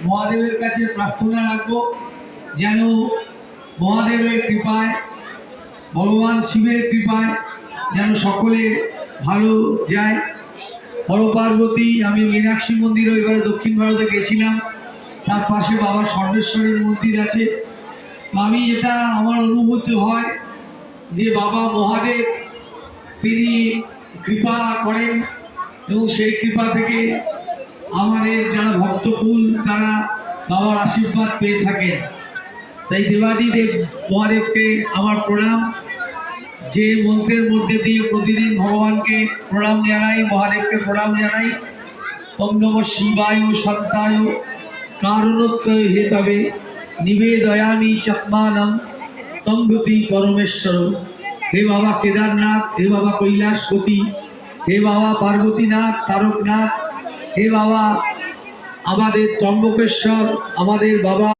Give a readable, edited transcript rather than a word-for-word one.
মহাদেবের কাছে প্রার্থনা রাখবো যেন মহাদেবের কৃপায়, ভগবান শিবের কৃপায় যেন সকলে ভালো যায়। বড় পার্বতী, আমি মীনাক্ষী মন্দিরও এবারে দক্ষিণ ভারতে গেছিলাম, তার পাশে বাবা সর্বেশ্বরের মন্দির আছে। আমি যেটা আমার অনুভূতি হয় যে বাবা মহাদেব তিনি কৃপা করেন এবং সেই কৃপা থেকে আমাদের যারা ভক্তকুল তারা বাবার আশীর্বাদ পেয়ে থাকেন। তাই দেবাদিদেব মহাদেবকে আমার প্রণাম, যে মন্ত্রের মধ্যে দিয়ে প্রতিদিন ভগবানকে প্রণাম জানাই, মহাদেবকে প্রণাম জানাই। ওম নমঃ শিবায় শান্তায় কারণত্রয় হেতবে নিবেদয়ামি চত্মানম তম্ভূতি পরমেশ্বর। হে বাবা কেদারনাথ, হে বাবা কৈলাসপতি, হে বাবা পার্বতীনাথ, তারকনাথ, হে বাবা আমাদের ত্রম্বকেশ্বর, আমাদের বাবা